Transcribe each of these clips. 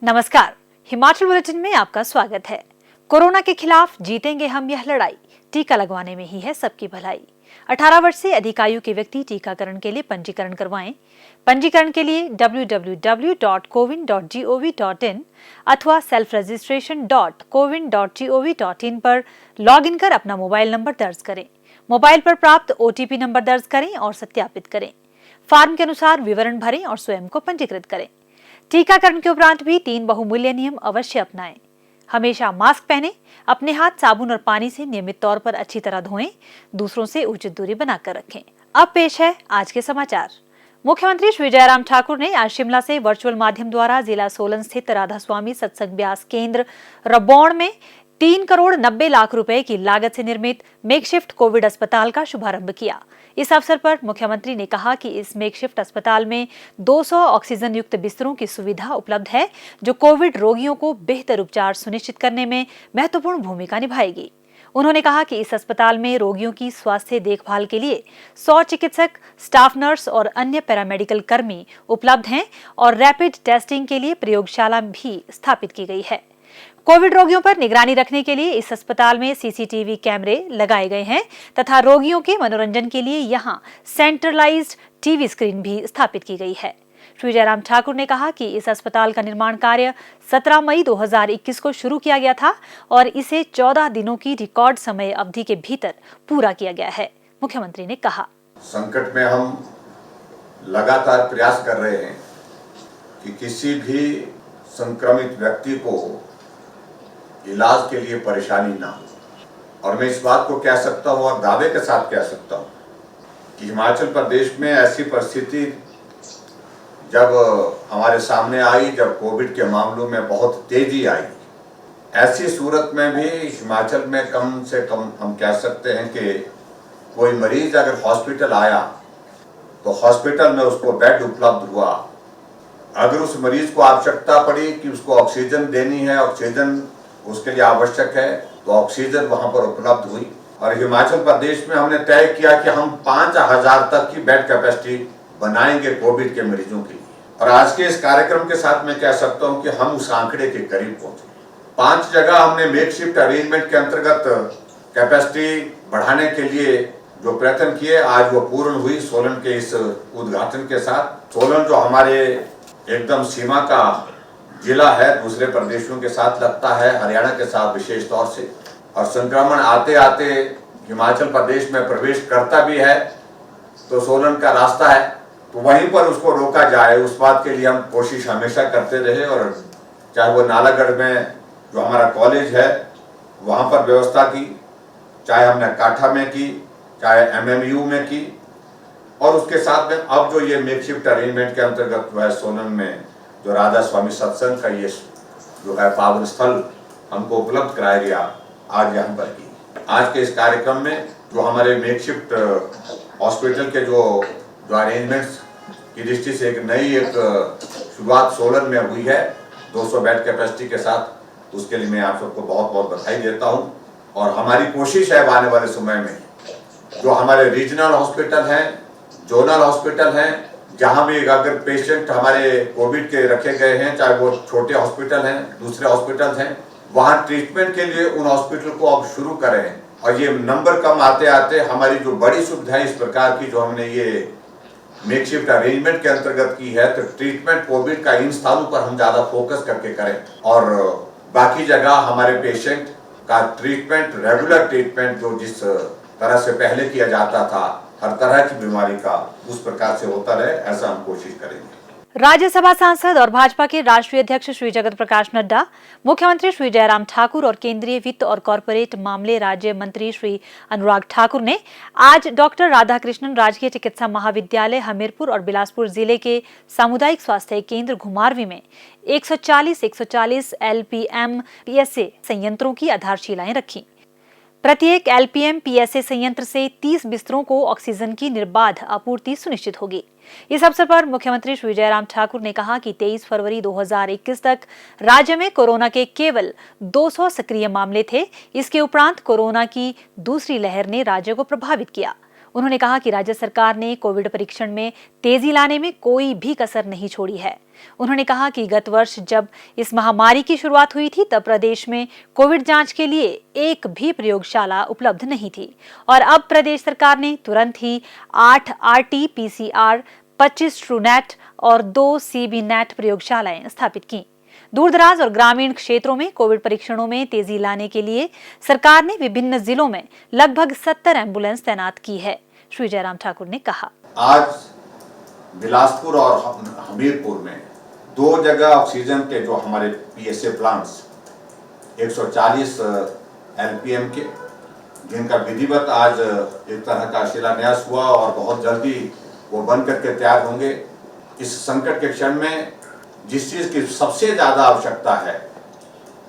नमस्कार, हिमाचल बुलेटिन में आपका स्वागत है। कोरोना के खिलाफ जीतेंगे हम यह लड़ाई, टीका लगवाने में ही है सबकी भलाई। 18 वर्ष से अधिक आयु के व्यक्ति टीकाकरण के लिए पंजीकरण करवाएं। पंजीकरण के लिए www.cowin.gov.in अथवा selfregistration.cowin.gov.in पर लॉगिन कर अपना मोबाइल नंबर दर्ज करें। मोबाइल पर प्राप्त OTP नंबर दर्ज करें और सत्यापित करें। फॉर्म के अनुसार विवरण भरें और स्वयं को पंजीकृत करें। टीकाकरण के उपरांत भी 3 बहुमूल्य नियम अवश्य अपनाएं। हमेशा मास्क पहनें, अपने हाथ साबुन और पानी से नियमित तौर पर अच्छी तरह धोएं, दूसरों से उचित दूरी बनाकर रखें। अब पेश है आज के समाचार। मुख्यमंत्री श्री जयराम ठाकुर ने आज शिमला से वर्चुअल माध्यम द्वारा जिला सोलन स्थित राधा स्वामी सत्संग व्यास केंद्र रबौण में 3 करोड़ 90 लाख रुपए की लागत से निर्मित मेकशिफ्ट कोविड अस्पताल का शुभारंभ किया। इस अवसर पर मुख्यमंत्री ने कहा कि इस मेकशिफ्ट अस्पताल में 200 ऑक्सीजन युक्त बिस्तरों की सुविधा उपलब्ध है, जो कोविड रोगियों को बेहतर उपचार सुनिश्चित करने में महत्वपूर्ण भूमिका निभाएगी। उन्होंने कहा कि इस अस्पताल में रोगियों की स्वास्थ्य देखभाल के लिए 100 चिकित्सक, स्टाफ नर्स और अन्य पैरामेडिकल कर्मी उपलब्ध हैं और रैपिड टेस्टिंग के लिए प्रयोगशाला भी स्थापित की गई है। कोविड रोगियों पर निगरानी रखने के लिए इस अस्पताल में CCTV कैमरे लगाए गए हैं तथा रोगियों के मनोरंजन के लिए यहां सेंट्रलाइज्ड TV स्क्रीन भी स्थापित की गई है। श्री जयराम ठाकुर ने कहा कि इस अस्पताल का निर्माण कार्य 17 मई 2021 को शुरू किया गया था और इसे 14 दिनों की रिकॉर्ड समय अवधि के भीतर पूरा किया गया है। मुख्यमंत्री ने कहा, संकट में हम लगातार प्रयास कर रहे हैं कि किसी भी संक्रमित व्यक्ति को इलाज के लिए परेशानी ना हो। और मैं इस बात को कह सकता हूँ और दावे के साथ कह सकता हूँ कि हिमाचल प्रदेश में ऐसी परिस्थिति जब हमारे सामने आई, जब कोविड के मामलों में बहुत तेजी आई, ऐसी सूरत में भी हिमाचल में कम से कम हम कह सकते हैं कि कोई मरीज अगर हॉस्पिटल आया तो हॉस्पिटल में उसको बेड उपलब्ध हुआ। अगर उस मरीज को आवश्यकता पड़ी कि उसको ऑक्सीजन देनी है, ऑक्सीजन उसके लिए आवश्यक है, तो ऑक्सीजन वहां पर उपलब्ध हुई। और हिमाचल प्रदेश में हमने तय किया कि हम 5000 तक की बेड कैपेसिटी बनाएंगे कोविड के मरीजों के लिए। और आज के इस कार्यक्रम के साथ मैं कह सकता हूं कि हम उस आंकड़े के करीब पहुंचे। 5 जगह हमने मेकशिफ्ट अरेंजमेंट के अंतर्गत कैपेसिटी बढ़ाने के लिए जो प्रयत्न किए, आज वो पूर्ण हुई सोलन के इस उद्घाटन के साथ। सोलन जो हमारे एकदम सीमा का जिला है, दूसरे प्रदेशों के साथ लगता है, हरियाणा के साथ विशेष तौर से, और संक्रमण आते आते हिमाचल प्रदेश में प्रवेश करता भी है तो सोलन का रास्ता है, तो वहीं पर उसको रोका जाए, उस बात के लिए हम कोशिश हमेशा करते रहे। और चाहे वो नालागढ़ में जो हमारा कॉलेज है वहाँ पर व्यवस्था की, चाहे हमने काठा में की, चाहे MMU में की, और उसके साथ में अब जो ये मेकशिफ्ट अरेंजमेंट के अंतर्गत जो है सोलन में जो राधा स्वामी सत्संग का ये जो है पावन स्थल हमको उपलब्ध कराया गया, आज यहाँ पर की। आज के इस कार्यक्रम में जो हमारे मेकशिफ्ट हॉस्पिटल के जो अरेंजमेंट्स की दृष्टि से एक नई शुरुआत सोलन में हुई है 200 बेड कैपेसिटी के साथ, उसके लिए मैं आप सबको बहुत बहुत बधाई देता हूँ। और हमारी कोशिश है आने वाले समय में जो हमारे रीजनल हॉस्पिटल हैं, जोनल हॉस्पिटल हैं, जहाँ भी अगर पेशेंट हमारे कोविड के रखे गए हैं, चाहे वो छोटे हॉस्पिटल हैं, दूसरे हॉस्पिटल हैं, वहाँ ट्रीटमेंट के लिए उन हॉस्पिटल को अब शुरू करें। और ये नंबर कम आते आते हमारी जो बड़ी सुविधाएं इस प्रकार की जो हमने ये मेकशिफ्ट अरेंजमेंट के अंतर्गत की है, तो ट्रीटमेंट कोविड का इन स्थानों पर हम ज़्यादा फोकस करके करें और बाकी जगह हमारे पेशेंट का ट्रीटमेंट, रेगुलर ट्रीटमेंट जो जिस तरह से पहले किया जाता था हर तरह की बीमारी का, उस प्रकार से होता रहे, ऐसा हम कोशिश करेंगे। राज्यसभा सांसद और भाजपा के राष्ट्रीय अध्यक्ष श्री जगत प्रकाश नड्डा, मुख्यमंत्री श्री जयराम ठाकुर और केंद्रीय वित्त और कॉरपोरेट मामले राज्य मंत्री श्री अनुराग ठाकुर ने आज डॉक्टर राधाकृष्णन राजकीय चिकित्सा महाविद्यालय हमीरपुर और बिलासपुर जिले के सामुदायिक स्वास्थ्य केंद्र घुमारवीं में 140 LPM PSA संयंत्रों की आधारशिलाएं रखी। प्रत्येक LPM PSA संयंत्र से 30 बिस्तरों को ऑक्सीजन की निर्बाध आपूर्ति सुनिश्चित होगी। इस अवसर पर मुख्यमंत्री श्री जयराम ठाकुर ने कहा कि 23 फरवरी 2021 तक राज्य में कोरोना के केवल 200 सक्रिय मामले थे। इसके उपरांत कोरोना की दूसरी लहर ने राज्य को प्रभावित किया। उन्होंने कहा कि राज्य सरकार ने कोविड परीक्षण में तेजी लाने में कोई भी कसर नहीं छोड़ी है। उन्होंने कहा कि गत वर्ष जब इस महामारी की शुरुआत हुई थी तब प्रदेश में कोविड जांच के लिए एक भी प्रयोगशाला उपलब्ध नहीं थी और अब प्रदेश सरकार ने तुरंत ही 8 RT-PCR, 25 ट्रूनेट और 2 CBNet प्रयोगशालाएं स्थापित की। दूरदराज और ग्रामीण क्षेत्रों में कोविड परीक्षणों में तेजी लाने के लिए सरकार ने विभिन्न जिलों में लगभग 70 एम्बुलेंस तैनात की है। श्री जयराम ठाकुर ने कहा, आज बिलासपुर और हमीरपुर में 2 जगह ऑक्सीजन के जो हमारे PSA प्लांट्स 140 LPM के, जिनका विधिवत आज एक तरह का शिलान्यास हुआ और बहुत जल्दी वो बन करके तैयार होंगे। इस संकट के क्षण में जिस चीज की सबसे ज्यादा आवश्यकता है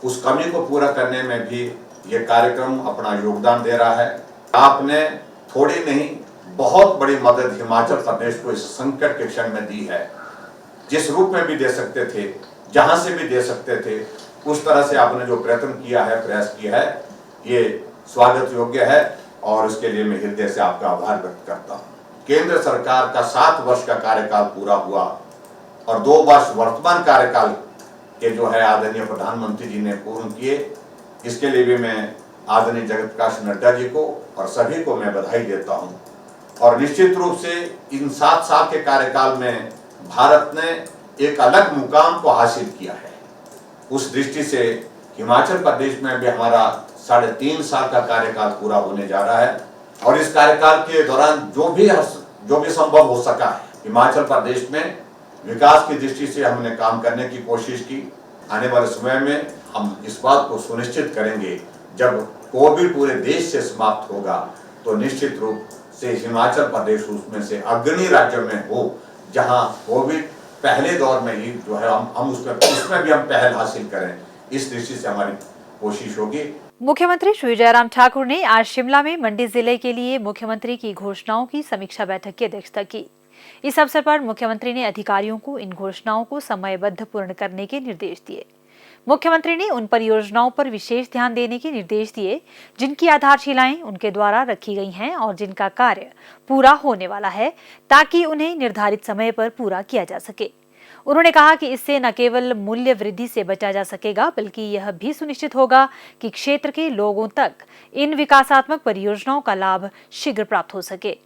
उस कमी को पूरा करने में भी ये कार्यक्रम अपना योगदान दे रहा है। आपने थोड़ी नहीं बहुत बड़ी मदद हिमाचल प्रदेश को इस संकट के क्षण में दी है। जिस रूप में भी दे सकते थे, जहां से भी दे सकते थे, उस तरह से आपने जो प्रयत्न किया है, प्रयास किया है, ये स्वागत योग्य है और उसके लिए मैं हृदय से आपका आभार व्यक्त करता हूँ। केंद्र सरकार का 7 वर्ष का कार्यकाल पूरा हुआ और 2 वर्ष वर्तमान कार्यकाल के जो है आदरणीय प्रधानमंत्री जी ने पूर्ण किए। इसके लिए भी मैं आदरणीय जगत प्रकाश नड्डा जी को और सभी को मैं बधाई देता हूं। और निश्चित रूप से इन 7 साल के कार्यकाल में भारत ने एक अलग मुकाम को हासिल किया है। उस दृष्टि से हिमाचल प्रदेश में भी हमारा 3.5 साल का कार्यकाल पूरा होने जा रहा है और इस कार्यकाल के दौरान जो भी संभव हो सका है, हिमाचल प्रदेश में विकास की दृष्टि से हमने काम करने की कोशिश की। आने वाले समय में हम इस बात को सुनिश्चित करेंगे, जब कोविड पूरे देश से समाप्त होगा तो निश्चित रूप से हिमाचल प्रदेश उसमें से अग्रणी राज्यों में हो, जहां कोविड पहले दौर में ही जो है हम उसमें भी हम पहल हासिल करें। इस दृष्टि से हमारी कोशिश होगी। मुख्यमंत्री श्री जयराम ठाकुर ने आज शिमला में मंडी जिले के लिए मुख्यमंत्री की घोषणाओं की समीक्षा बैठक की अध्यक्षता की। इस अवसर पर मुख्यमंत्री ने अधिकारियों को इन घोषणाओं को समयबद्ध पूर्ण करने के निर्देश दिए। मुख्यमंत्री ने उन परियोजनाओं पर विशेष ध्यान देने के निर्देश दिए जिनकी आधारशिलाएं उनके द्वारा रखी गई हैं और जिनका कार्य पूरा होने वाला है, ताकि उन्हें निर्धारित समय पर पूरा किया जा सके। उन्होंने कहा कि इससे न केवल मूल्य वृद्धि से बचा जा सकेगा, बल्कि यह भी सुनिश्चित होगा कि क्षेत्र के लोगों तक इन विकासात्मक परियोजनाओं का लाभ शीघ्र प्राप्त हो सके।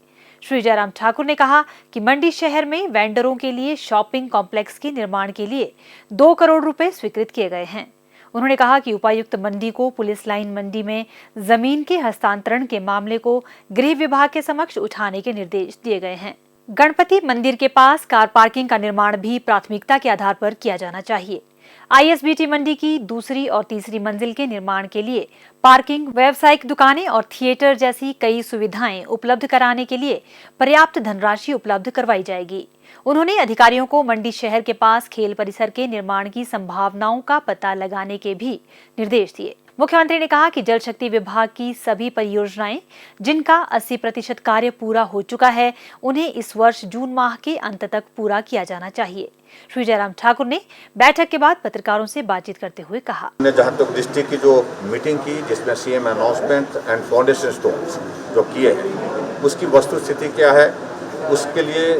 श्री जयराम ठाकुर ने कहा कि मंडी शहर में वेंडरों के लिए शॉपिंग कॉम्प्लेक्स के निर्माण के लिए 2 करोड़ रुपए स्वीकृत किए गए हैं। उन्होंने कहा कि उपायुक्त मंडी को पुलिस लाइन मंडी में जमीन के हस्तांतरण के मामले को गृह विभाग के समक्ष उठाने के निर्देश दिए गए हैं। गणपति मंदिर के पास कार पार्किंग का निर्माण भी प्राथमिकता के आधार पर किया जाना चाहिए। ISBT मंडी की 2री और 3री मंजिल के निर्माण के लिए पार्किंग, व्यावसायिक दुकानें और थिएटर जैसी कई सुविधाएं उपलब्ध कराने के लिए पर्याप्त धनराशि उपलब्ध करवाई जाएगी। उन्होंने अधिकारियों को मंडी शहर के पास खेल परिसर के निर्माण की संभावनाओं का पता लगाने के भी निर्देश दिए। मुख्यमंत्री ने कहा कि जल शक्ति विभाग की सभी परियोजनाएं जिनका 80% कार्य पूरा हो चुका है, उन्हें इस वर्ष जून माह के अंत तक पूरा किया जाना चाहिए। श्री जयराम ठाकुर ने बैठक के बाद पत्रकारों से बातचीत करते हुए कहा, जहाँ तक डिस्ट्रिक्ट की जो मीटिंग की, जिसमें CM announcement and foundation stones जो किए हैं, उसकी वस्तु स्थिति क्या है, उसके लिए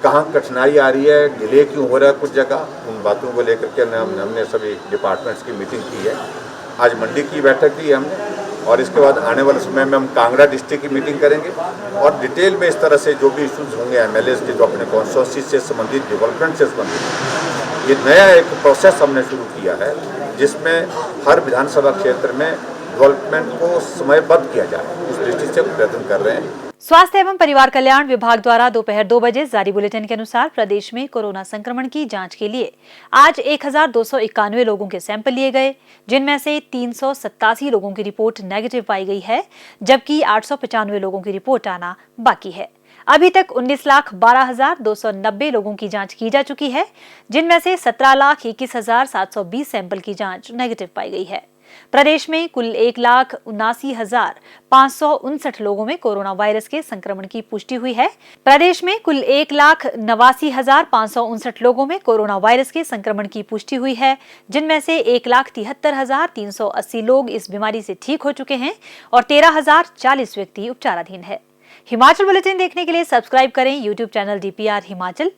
कहाँ कठिनाई आ रही है, डिले क्यों हो रहा है कुछ जगह, उन बातों को लेकर के हमने सभी डिपार्टमेंट्स की मीटिंग की है। आज मंडी की बैठक की हमने और इसके बाद आने वाले समय में हम कांगड़ा डिस्ट्रिक्ट की मीटिंग करेंगे और डिटेल में इस तरह से जो भी इश्यूज होंगे MLAs के, जो अपने कॉन्स्टिट्यूंसी से संबंधित, डेवलपमेंट से संबंधित, ये नया एक प्रोसेस हमने शुरू किया है जिसमें हर विधानसभा क्षेत्र में डेवलपमेंट को समयबद्ध किया जाए, उस दृष्टि से प्रयत्न कर रहे हैं। स्वास्थ्य एवं परिवार कल्याण विभाग द्वारा दोपहर 2 बजे जारी बुलेटिन के अनुसार प्रदेश में कोरोना संक्रमण की जांच के लिए आज 1291 लोगों के सैंपल लिए गए, जिनमें से 387 लोगों की रिपोर्ट नेगेटिव पाई गई है, जबकि 895 लोगों की रिपोर्ट आना बाकी है। अभी तक 19,12,290 लोगों की जांच की जा चुकी है, जिनमें से 17,21,720 सैंपल की जांच नेगेटिव पाई गई है। प्रदेश में कुल 1,79,559 लोगों में कोरोना वायरस के संक्रमण की पुष्टि हुई है। प्रदेश में कुल 1,89,559 लोगों में कोरोना वायरस के संक्रमण की पुष्टि हुई है, जिनमें से 1,73,380 लोग इस बीमारी से ठीक हो चुके हैं और 13,040 व्यक्ति उपचाराधीन है। हिमाचल बुलेटिन देखने के लिए सब्सक्राइब करें YouTube channel DPR Himachal,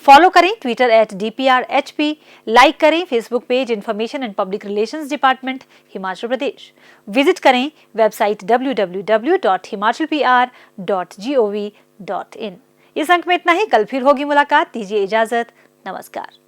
follow करें ट्विटर @DPRHP, लाइक करें Facebook page information and public relations department Himachal Pradesh, visit करें वेबसाइट www.himachalpr.gov.in। इस अंक में इतना ही, कल फिर होगी मुलाकात, दीजिए इजाजत, नमस्कार।